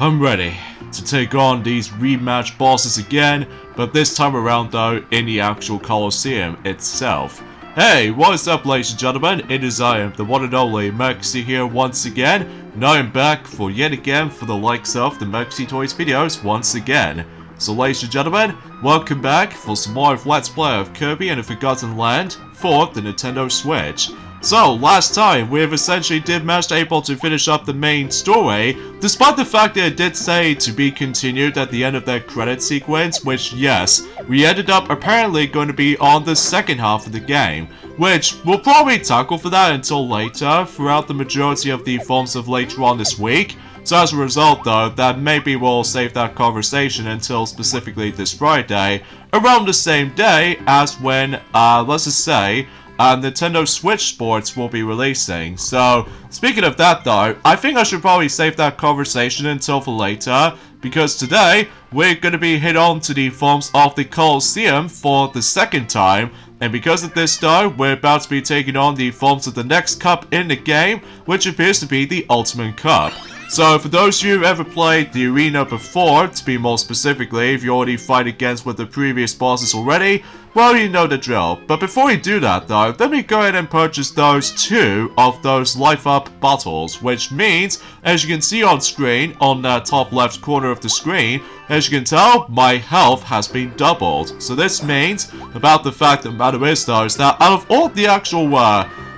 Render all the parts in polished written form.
I'm ready to take on these rematch bosses again, but this time around though in the actual Colosseum itself. Hey, what's up ladies and gentlemen, it is I am the one and only Maxi here once again, and I am back for yet again for the likes of the Maxi Toys videos once again. So ladies and gentlemen, welcome back for some more of Let's Play of Kirby and the Forgotten Land for the Nintendo Switch. So, last time, we have essentially did manage able to finish up the main story, despite the fact that it did say to be continued at the end of that credit sequence, which, yes, we ended up apparently going to be on the second half of the game, which we'll probably tackle for that until later, throughout the majority of the forms of later on this week. So as a result though, that maybe we'll save that conversation until specifically this Friday, around the same day as when, let's just say, Nintendo Switch Sports will be releasing. So, speaking of that though, I think I should probably save that conversation until for later, because today, we're going to be hit on to the forms of the Colosseum for the second time, and because of this though, we're about to be taking on the forms of the next cup in the game, which appears to be the Ultimate Cup. So for those of you who've ever played the arena before, to be more specifically, if you already fight against with the previous bosses already, well, you know the drill. But before we do that though, let me go ahead and purchase those two of those life up bottles, which means, as you can see on screen, on the top left corner of the screen, as you can tell, my health has been doubled. So this means, about the fact that the matter is though, is that out of all the actual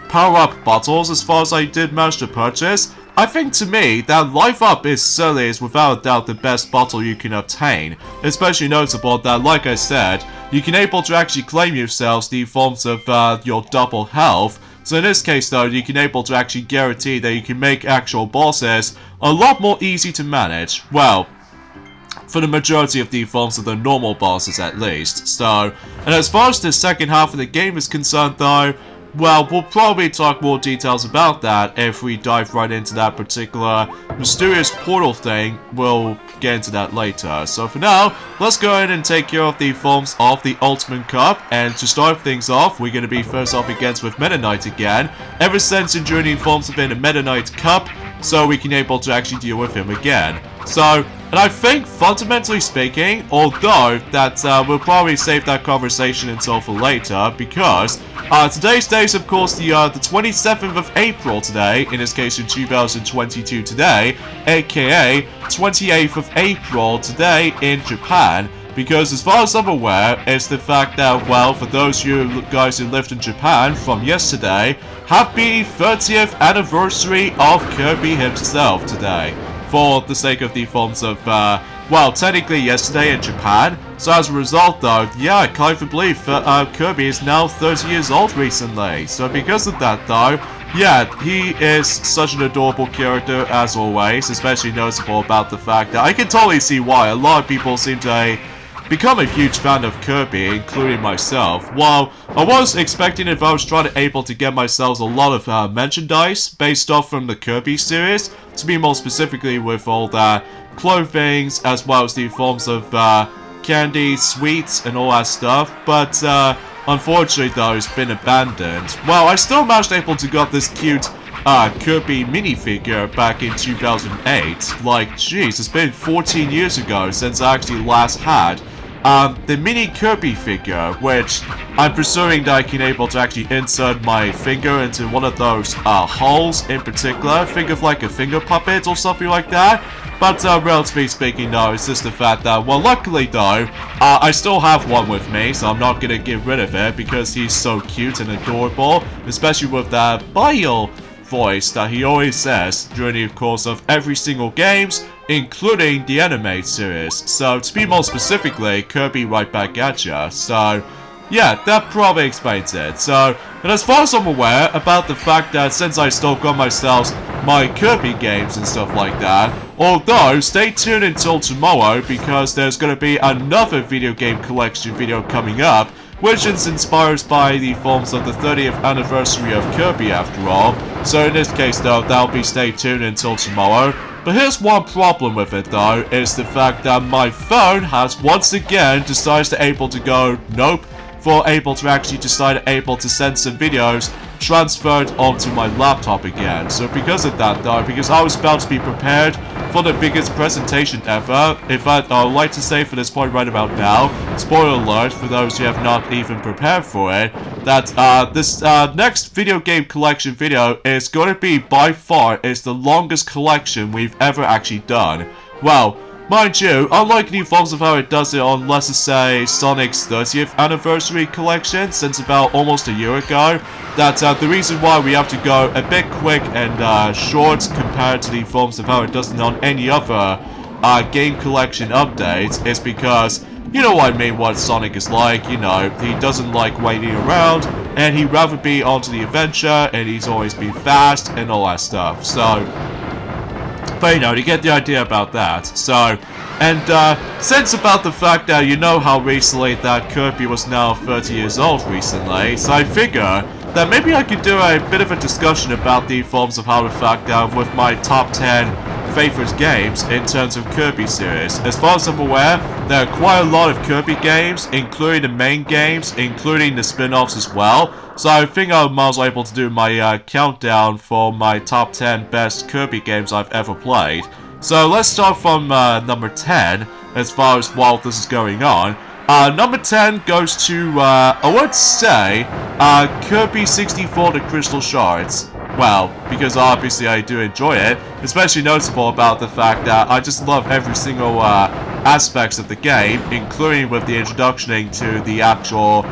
power-up bottles, as far as I did manage to purchase, I think to me, that Life Up is certainly without a doubt the best bottle you can obtain. Especially notable that, like I said, you can able to actually claim yourselves the forms of your double health. So in this case though, you can able to actually guarantee that you can make actual bosses a lot more easy to manage. Well, for the majority of the forms of the normal bosses at least. So, and as far as the second half of the game is concerned though, well, we'll probably talk more details about that if we dive right into that particular mysterious portal thing. We'll get into that later. So for now, let's go ahead and take care of the forms of the Ultimate Cup. And to start things off, we're going to be first up against with Mennonite again. Ever since enduring the forms have been a Mennonite Cup, so we can able to actually deal with him again. So, and I think, fundamentally speaking, although that we'll probably save that conversation until for later, because today's date is of course the 27th of April today, in this case in 2022 today, aka 28th of April today in Japan. Because as far as I'm aware, it's the fact that, well, for those of you guys who lived in Japan from yesterday, happy 30th anniversary of Kirby himself today. For the sake of the forms of, well, technically yesterday in Japan. So as a result though, yeah, I can't even believe Kirby is now 30 years old recently. So because of that though, yeah, he is such an adorable character as always, especially noticeable about the fact that I can totally see why a lot of people seem to become a huge fan of Kirby, including myself. While I was expecting if I was trying to able to get myself a lot of merchandise based off from the Kirby series, to be more specifically with all the clothings as well as the forms of candy, sweets and all that stuff, but unfortunately though it's been abandoned. Well, I still managed able to get this cute Kirby Minifigure back in 2008. Like, jeez, it's been 14 years ago since I actually last had the mini Kirby figure, which I'm presuming that I can able to actually insert my finger into one of those holes in particular. Think of like a finger puppet or something like that. But relatively speaking though, it's just the fact that, well, luckily though, I still have one with me, so I'm not gonna get rid of it because he's so cute and adorable, especially with that bio voice that he always says during the course of every single games, including the anime series. So to be more specifically, Kirby right back at ya. So yeah, that probably explains it. So, and as far as I'm aware about the fact that since I still got myself my Kirby games and stuff like that, although stay tuned until tomorrow because there's going to be another video game collection video coming up, which is inspired by the forms of the 30th anniversary of Kirby after all. So in this case though, that'll be stay tuned until tomorrow. But here's one problem with it though, is the fact that my phone has once again decided to able to go, nope, for able to actually decide able to send some videos transferred onto my laptop again. So because of that though, because I was about to be prepared for the biggest presentation ever, in fact I would like to say for this point right about now, spoiler alert for those who have not even prepared for it, that this next video game collection video is going to be by far is the longest collection we've ever actually done. Well, mind you, unlike the forms of how it does it on, let's just say, Sonic's 30th anniversary collection, since about almost a year ago, that the reason why we have to go a bit quick and short compared to the forms of how it does it on any other game collection updates is because, you know what I mean, what Sonic is like, you know, he doesn't like waiting around, and he'd rather be onto the adventure, and he's always been fast, and all that stuff, so... But you know, you get the idea about that. So, and since about the fact that you know how recently that Kirby was now 30 years old recently, so I figure that maybe I could do a bit of a discussion about the forms of how the fact that with my top 10 favorite games in terms of Kirby series. As far as I'm aware, there are quite a lot of Kirby games, including the main games, including the spin-offs as well. So I think I was able to do my countdown for my top 10 best Kirby games I've ever played. So let's start from number 10, as far as while this is going on. Number 10 goes to, I would say, Kirby 64 The Crystal Shards. Well, because obviously I do enjoy it, especially noticeable about the fact that I just love every single aspects of the game, including with the introduction to the actual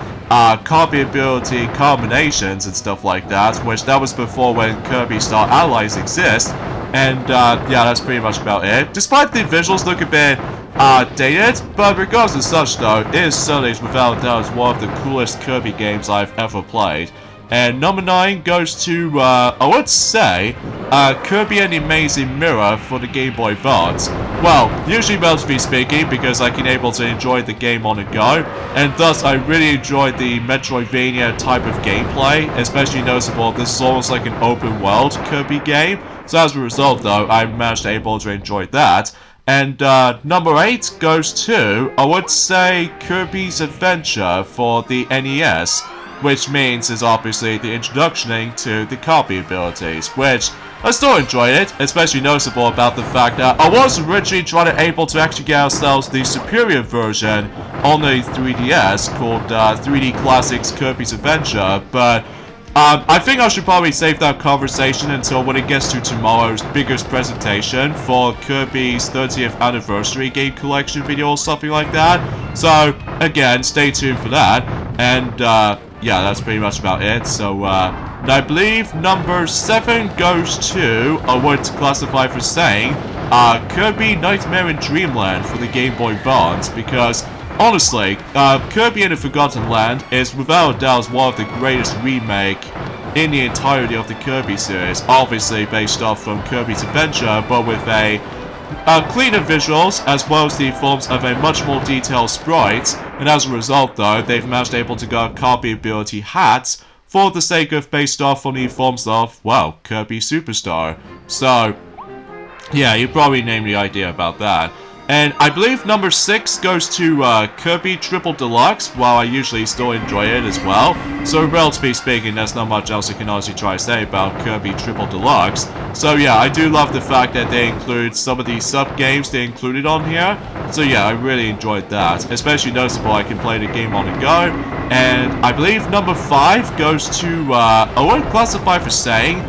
copy ability combinations and stuff like that, which that was before when Kirby Star Allies exist, and yeah, that's pretty much about it. Despite the visuals look a bit dated, but regardless of such though, it is certainly without a doubt one of the coolest Kirby games I've ever played. And number 9 goes to, I would say, Kirby and the Amazing Mirror for the Game Boy Advance. Well, usually relatively speaking, because I can able to enjoy the game on the go, and thus I really enjoyed the Metroidvania type of gameplay, especially noticeable this is almost like an open world Kirby game, so as a result though, I managed to able to enjoy that. And number 8 goes to, I would say, Kirby's Adventure for the NES, which means is obviously the introduction to the copy abilities, which I still enjoyed it, especially noticeable about the fact that I was originally trying to able to actually get ourselves the superior version on the 3DS called 3D Classics Kirby's Adventure, but I think I should probably save that conversation until when it gets to tomorrow's biggest presentation for Kirby's 30th anniversary game collection video or something like that. So, again, stay tuned for that, and yeah, that's pretty much about it. So, I believe number 7 goes to, I would classify for saying, Kirby Nightmare in Dreamland for the Game Boy Advance, because, honestly, Kirby in the Forgotten Land is without a doubt one of the greatest remake in the entirety of the Kirby series, obviously based off from Kirby's Adventure, but with a cleaner visuals, as well as the forms of a much more detailed sprites, and as a result though, they've managed able to get copy ability hats for the sake of based off on the forms of, well, Kirby Superstar. So, yeah, you probably named the idea about that. And I believe number 6 goes to Kirby Triple Deluxe, while I usually still enjoy it as well. So relatively speaking, there's not much else I can honestly try to say about Kirby Triple Deluxe. So yeah, I do love the fact that they include some of the sub-games they included on here. So yeah, I really enjoyed that. Especially noticeable I can play the game on the go. And I believe number 5 goes to, I wouldn't classify for saying,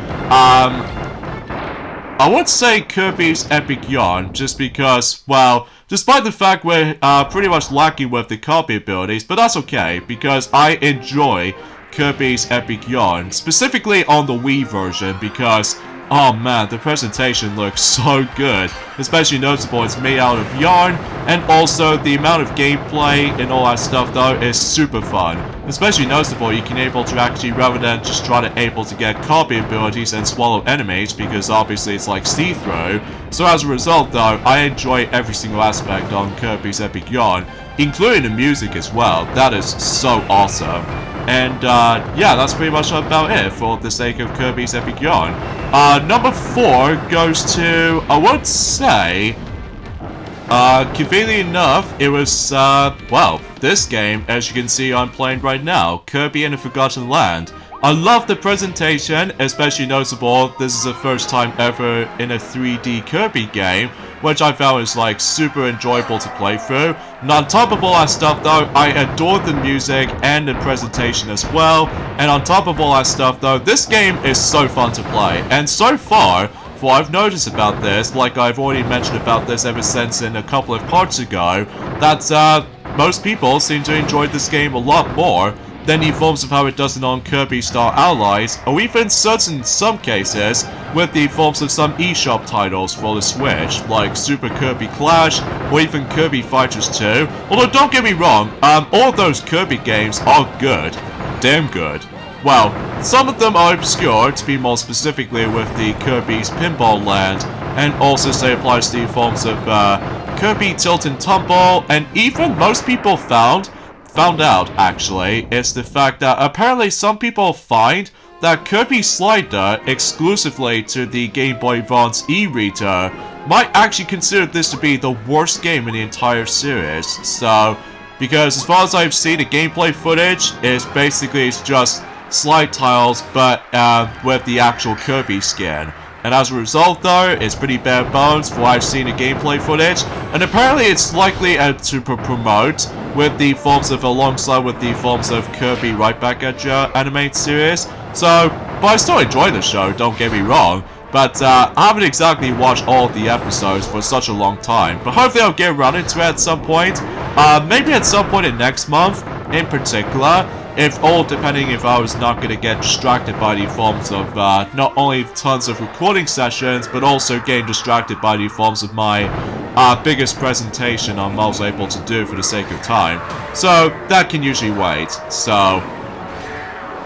I would say Kirby's Epic Yarn, just because, well, despite the fact we're pretty much lacking with the copy abilities, but that's okay, because I enjoy Kirby's Epic Yarn, specifically on the Wii version, because, oh man, the presentation looks so good, especially noticeable it's made out of yarn, and also the amount of gameplay and all that stuff though is super fun. Especially noticeable you can able to actually, rather than just try to able to get copy abilities and swallow enemies, because obviously it's like see-through. So as a result though, I enjoy every single aspect on Kirby's Epic Yarn, including the music as well. That is so awesome. And yeah, that's pretty much about it for the sake of Kirby's Epic Yarn. Number 4 goes to, I would say, Conveniently enough, it was, well, this game, as you can see I'm playing right now, Kirby and the Forgotten Land. I love the presentation, especially notable, this is the first time ever in a 3D Kirby game, which I found is like super enjoyable to play through. And on top of all that stuff though, I adored the music and the presentation as well. And on top of all that stuff though, this game is so fun to play. And so far, what I've noticed about this, like I've already mentioned about this ever since in a couple of parts ago, that most people seem to enjoy this game a lot more than the forms of how it does it on Kirby Star Allies, or even some cases, with the forms of some eShop titles for the Switch, like Super Kirby Clash, or even Kirby Fighters 2. Although don't get me wrong, all of those Kirby games are good. Damn good. Well, some of them are obscure, to be more specifically with the Kirby's Pinball Land, and also say applies to the forms of Kirby Tilt and Tumble, and even most people found out actually, is the fact that apparently some people find that Kirby Slider exclusively to the Game Boy Advance e-reader might actually consider this to be the worst game in the entire series. So, because as far as I've seen, the gameplay footage is basically just slide tiles, but with the actual Kirby skin. And as a result though, it's pretty bare bones for what I've seen in gameplay footage, and apparently it's likely to promote with the forms of alongside with the forms of Kirby Right Back at Ya animated series. So, but I still enjoy the show, don't get me wrong, but I haven't exactly watched all of the episodes for such a long time, but hopefully I'll get around into it at some point, maybe at some point in next month in particular. Depending if I was not going to get distracted by the forms of not only tons of recording sessions, but also getting distracted by the forms of my biggest presentation I was able to do for the sake of time. So that can usually wait.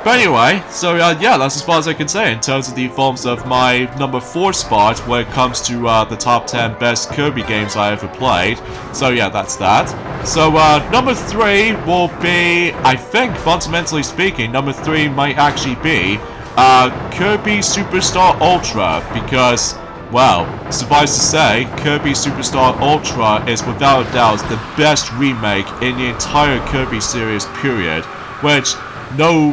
But anyway, so yeah, that's as far as I can say in terms of the forms of my number 4 spot when it comes to the top 10 best Kirby games I ever played. So yeah, that's that. So number 3 will be, I think, fundamentally speaking, number 3 might actually be Kirby Superstar Ultra, because, well, suffice to say, Kirby Superstar Ultra is without a doubt the best remake in the entire Kirby series, period, which no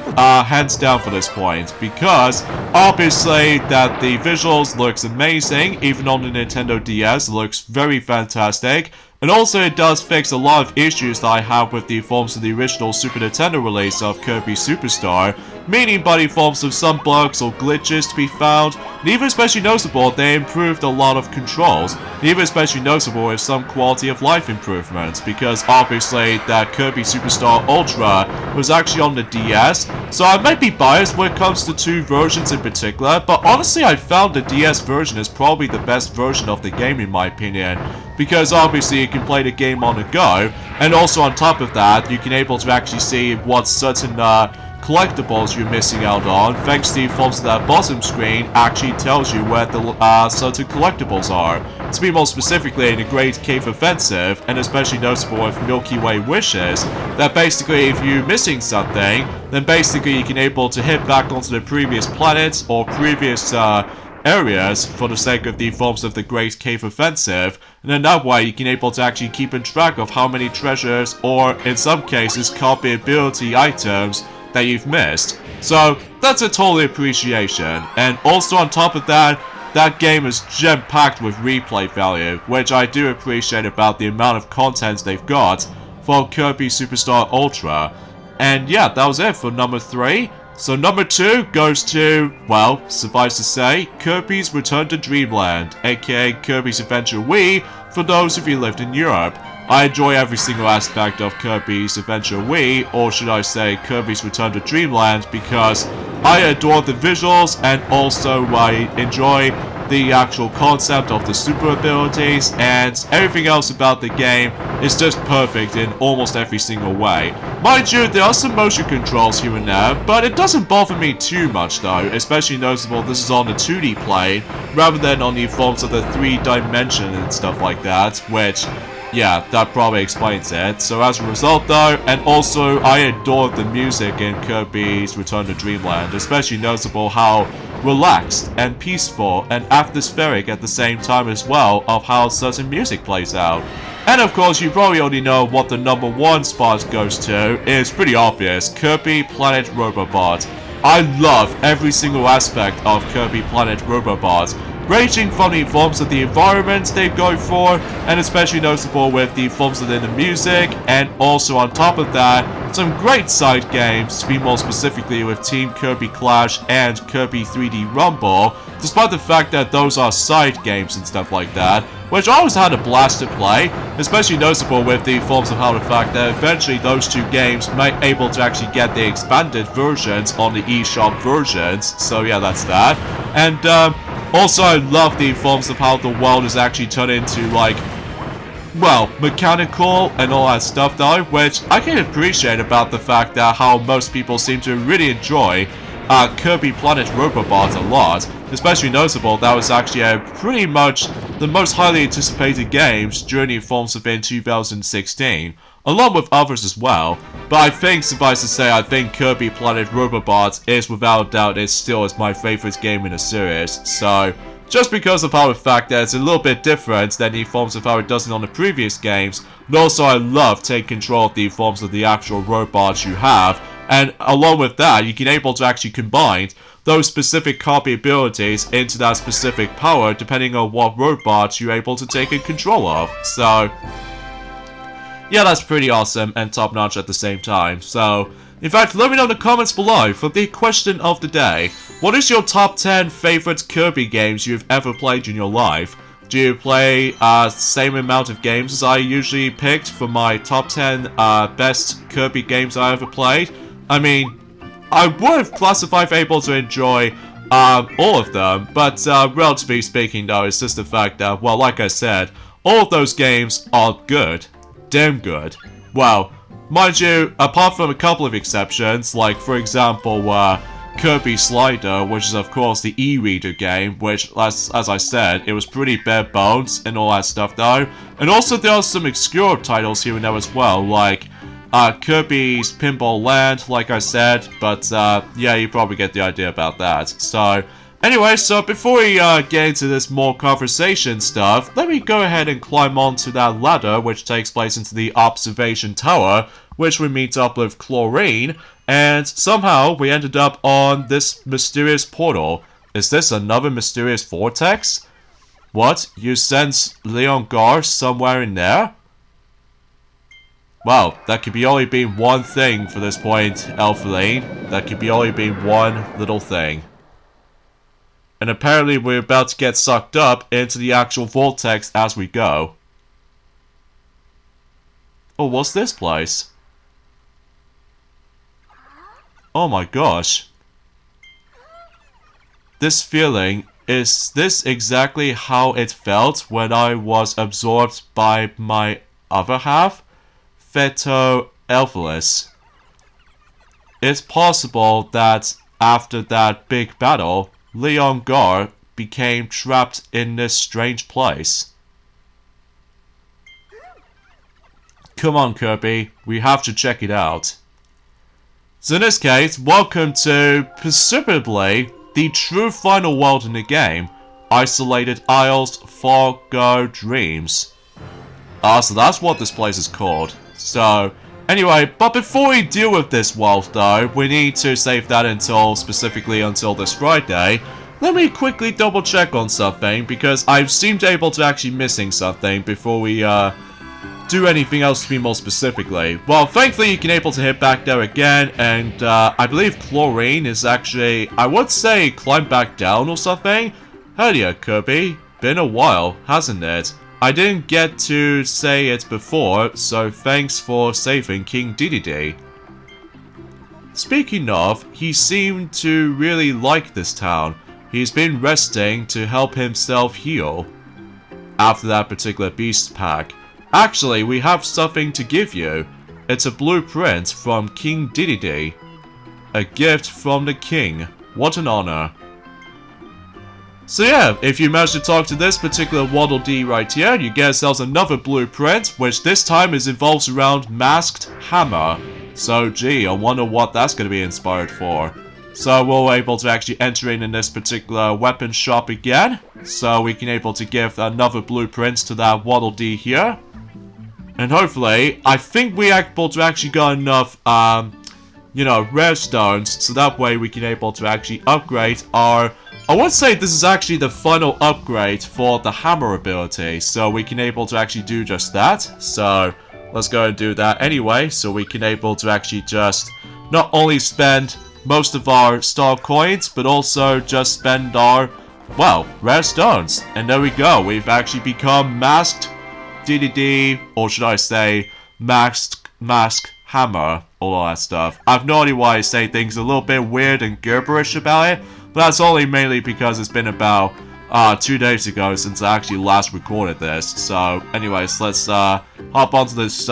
hands down for this point, because obviously that the visuals looks amazing, even on the Nintendo DS it looks very fantastic, and also it does fix a lot of issues that I have with the forms of the original Super Nintendo release of Kirby Superstar, meaning by the forms of some bugs or glitches to be found, and even especially noticeable, they improved a lot of controls, and even especially noticeable with some quality of life improvements, because obviously that Kirby Superstar Ultra was actually on the DS, so I might be biased when it comes to 2 versions in particular, but honestly I found the DS version is probably the best version of the game in my opinion, because obviously you can play the game on the go, and also on top of that, you can able to actually see what certain collectibles you're missing out on, thanks to the forms of that bottom screen actually tells you where the certain collectibles are. To be more specifically in the Great Cave Offensive, and especially noticeable with Milky Way Wishes, that basically if you're missing something, then basically you can able to hit back onto the previous planets or previous areas for the sake of the forms of the Great Cave Offensive, and then that way you can able to actually keep in track of how many treasures or in some cases copyability items that you've missed. So that's a total appreciation, and also on top of that, that game is gem-packed with replay value, which I do appreciate about the amount of content they've got for Kirby Superstar Ultra. And yeah, that was it for number 3. So number 2 goes to, well, suffice to say, Kirby's Return to Dreamland, aka Kirby's Adventure Wii, for those of you who lived in Europe. I enjoy every single aspect of Kirby's Adventure Wii, or should I say Kirby's Return to Dreamland, because I adore the visuals and also I enjoy the actual concept of the super abilities, and everything else about the game is just perfect in almost every single way. Mind you, there are some motion controls here and there, but it doesn't bother me too much though, especially noticeable this is on the 2D plane, rather than on the forms of the 3-dimension and stuff like that, which, yeah, that probably explains it. So as a result though, and also I adore the music in Kirby's Return to Dreamland, especially noticeable how relaxed and peaceful and atmospheric at the same time as well of how certain music plays out. And of course, you probably already know what the #1 spot goes to. It's pretty obvious. Kirby Planet Robobot. I love every single aspect of Kirby Planet Robobot, ranging from the forms of the environment they go for, and especially noticeable with the forms within the music, and also on top of that, some great side games, to be more specifically with Team Kirby Clash and Kirby 3D Rumble, despite the fact that those are side games and stuff like that, which I always had a blast to play, especially noticeable with the forms of how the fact that eventually those two games might able to actually get the expanded versions on the eShop versions, so yeah, that's that. And also I love the forms of how the world is actually turned into, like, well, mechanical and all that stuff though, which I can appreciate about the fact that how most people seem to really enjoy Kirby Planet Robobot a lot. Especially noticeable, that was actually pretty much the most highly anticipated games during the Forms Within 2016, along with others as well. But I think, suffice to say, I think Kirby Planet Robobot is without doubt still my favorite game in the series. So, just because of how the fact that it's a little bit different than the forms of how it does it on the previous games, and also I love taking control of the forms of the actual robots you have, and along with that, you can able to actually combine those specific copy abilities into that specific power depending on what robots you're able to take in control of. So, yeah, that's pretty awesome and top-notch at the same time. So, in fact, let me know in the comments below for the question of the day. What is your top 10 favorite Kirby games you've ever played in your life? Do you play the same amount of games as I usually picked for my top 10 best Kirby games I ever played? I mean, I would classify if able to enjoy all of them, but relatively speaking though, it's just the fact that, well, like I said, all of those games are good. Damn good. Well, mind you, apart from a couple of exceptions, like for example, Kirby Slider, which is of course the e-reader game, which, as I said, it was pretty bare bones and all that stuff though. And also there are some obscure titles here and there as well, like Kirby's Pinball Land, like I said, but yeah, you probably get the idea about that. So, anyway, so before we get into this more conversation stuff, let me go ahead and climb onto that ladder, which takes place into the observation tower, which we meet up with Chlorine, and somehow we ended up on this mysterious portal. Is this another mysterious vortex? What? You sense Leon Gar somewhere in there? Well, that could be only being one thing for this point, Elfilane. That could be only being one little thing. And apparently we're about to get sucked up into the actual vortex as we go. Oh, what's this place? Oh my gosh. This feeling, is this exactly how it felt when I was absorbed by my other half? Feto Elphalus. It's possible that after that big battle, Leon Gar became trapped in this strange place. Come on, Kirby, we have to check it out. So in this case, welcome to, presumably, the true final world in the game, Isolated Isles Fargo Dreams. So that's what this place is called. So, anyway, but before we deal with this world though, we need to save that specifically until this Friday. Let me quickly double check on something, because I seemed able to actually missing something before we do anything else to be more specifically. Well, thankfully you can able to hit back there again, and I believe Chlorine is actually, I would say, climb back down or something. Hell yeah, Kirby. Been a while, hasn't it? I didn't get to say it before, so thanks for saving King Dedede. Speaking of, he seemed to really like this town. He's been resting to help himself heal after that particular beast pack. Actually, we have something to give you. It's a blueprint from King Dedede. A gift from the king. What an honor. So yeah, if you manage to talk to this particular Waddle Dee right here, you get yourselves another blueprint, which this time involves around Masked Hammer. So gee, I wonder what that's going to be inspired for. So we're able to actually enter in this particular weapon shop again. So we can able to give another blueprint to that Waddle Dee here. And hopefully, I think we're able to actually get enough, you know, rare stones. So that way we can able to actually upgrade our... I would say this is actually the final upgrade for the hammer ability. So we can able to actually do just that. So let's go and do that anyway. So we can able to actually just not only spend most of our star coins, but also just spend our, well, rare stones. And there we go. We've actually become masked DDD, or should I say, mask hammer, all that stuff. I've no idea why I say things a little bit weird and gibberish about it, but that's only mainly because it's been about 2 days ago since I actually last recorded this. So anyways, let's hop onto this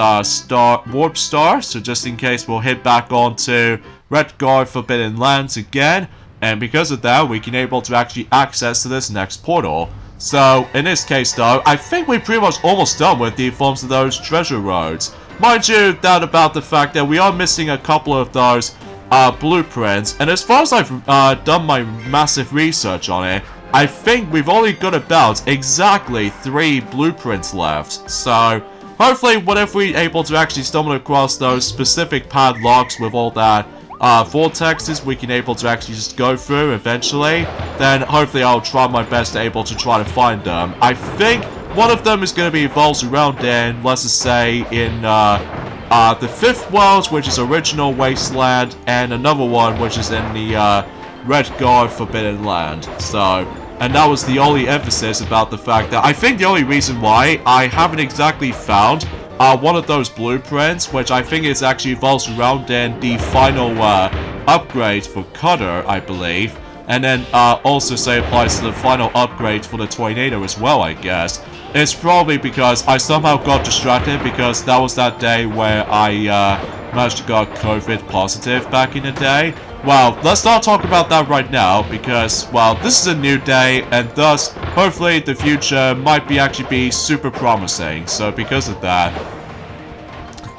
warp star, so just in case we'll hit back onto Redguard Forbidden Lands again, and because of that we can able to actually access to this next portal. So, in this case though, I think we're pretty much almost done with the forms of those treasure roads. Mind you, that about the fact that we are missing a couple of those blueprints, and as far as I've done my massive research on it, I think we've only got about exactly 3 blueprints left. So, hopefully, whenever we're able to actually stumble across those specific padlocks with all that vortexes we can able to actually just go through eventually, then hopefully I'll try my best to able to try to find them. I think one of them is going to be evolved around in, let's just say, in the 5th world, which is Original Wasteland, and another one which is in the Redguard Forbidden Land. So, and that was the only emphasis about the fact that I think the only reason why I haven't exactly found one of those blueprints, which I think is actually evolves around in the final upgrade for Cutter, I believe, and then also say applies to the final upgrade for the Tornado as well, I guess. It's probably because I somehow got distracted because that was that day where I managed to get COVID positive back in the day. Well, let's not talk about that right now because, well, this is a new day and thus, hopefully, the future might actually be super promising. So because of that,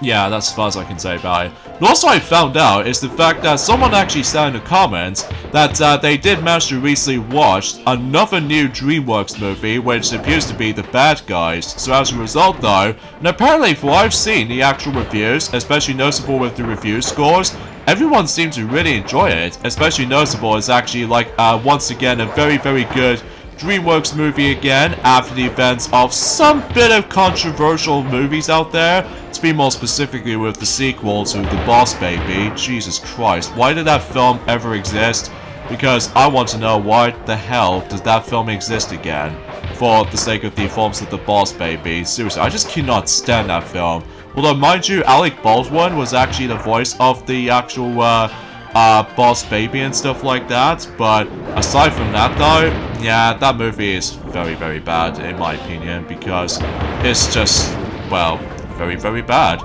yeah, that's as far as I can say about it. But also I found out is the fact that someone actually said in the comments that they did manage to recently watch another new DreamWorks movie which appears to be The Bad Guys. So as a result though, and apparently from what I've seen the actual reviews, especially noticeable with the review scores, everyone seems to really enjoy it. Especially noticeable is actually like once again a very good DreamWorks movie again after the events of some bit of controversial movies out there. To be more specifically with the sequel to The Boss Baby. Jesus Christ, why did that film ever exist? Because I want to know why the hell does that film exist again? For the sake of the forms of The Boss Baby. Seriously, I just cannot stand that film. Although mind you, Alec Baldwin was actually the voice of the actual Boss Baby and stuff like that, but aside from that though, yeah, that movie is very bad in my opinion, because it's just, well, very bad.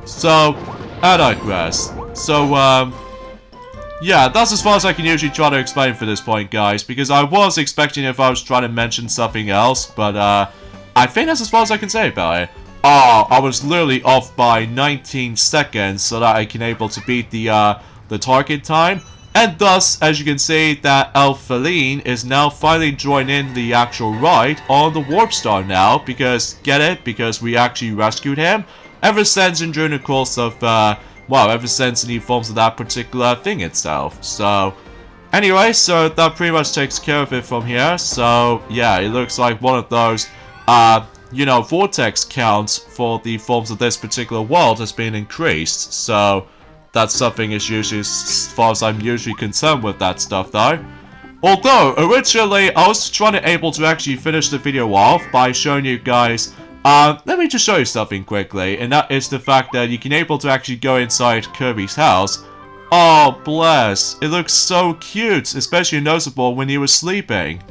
So, I digress. So, yeah, that's as far as I can usually try to explain for this point, guys, because I was expecting if I was trying to mention something else, but I think that's as far as I can say about it. I was literally off by 19 seconds so that I can able to beat the target time, and thus, as you can see, that Elfeline is now finally joining the actual ride on the Warp Star now, because, get it? Because we actually rescued him ever since and during the course of, well, ever since he forms of that particular thing itself. So, anyway, so that pretty much takes care of it from here. So, yeah, it looks like one of those, you know, vortex counts for the forms of this particular world has been increased. So, that's something is usually, as far as I'm usually concerned with that stuff though. Although, originally, I was trying to able to actually finish the video off by showing you guys, let me just show you something quickly, and that is the fact that you can able to actually go inside Kirby's house. Oh, bless, it looks so cute, especially noticeable when he was sleeping.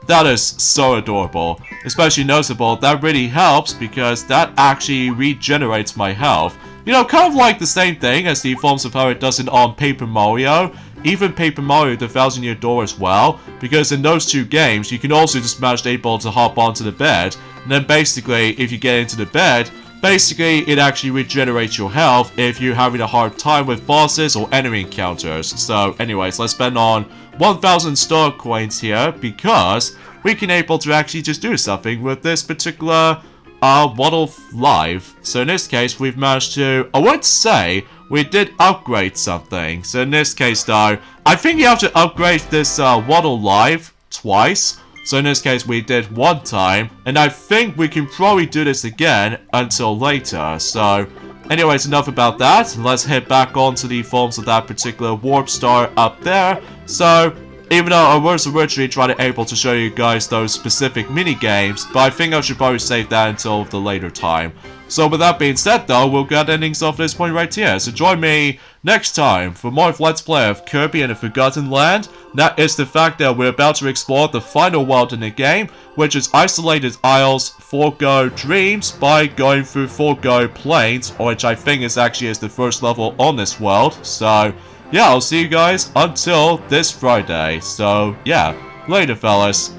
That is so adorable, especially noticeable, that really helps because that actually regenerates my health. You know, kind of like the same thing as the forms of how it does it on Paper Mario. Even Paper Mario the Thousand Year Door as well. Because in those two games, you can also just manage able to hop onto the bed. And then basically, if you get into the bed, Basically, it actually regenerates your health if you're having a hard time with bosses or enemy encounters. So anyways, let's spend on 1000 star coins here because we can able to actually just do something with this particular Waddle Live. So in this case, we've managed to, I would say, we did upgrade something. So in this case though, I think you have to upgrade this Waddle Live twice. So in this case, we did one time, and I think we can probably do this again until later. So anyways, enough about that. Let's head back onto the forms of that particular warp star up there. So even though I was originally trying to show you guys those specific mini games, but I think I should probably save that until the later time. So with that being said though, we'll get endings off this point right here. So join me next time for more of Let's Play of Kirby and the Forgotten Land. That is the fact that we're about to explore the final world in the game, which is Isolated Isles 4Go Dreams, by going through 4Go Plains, which I think is actually the first level on this world. So yeah, I'll see you guys until this Friday. So yeah, later fellas.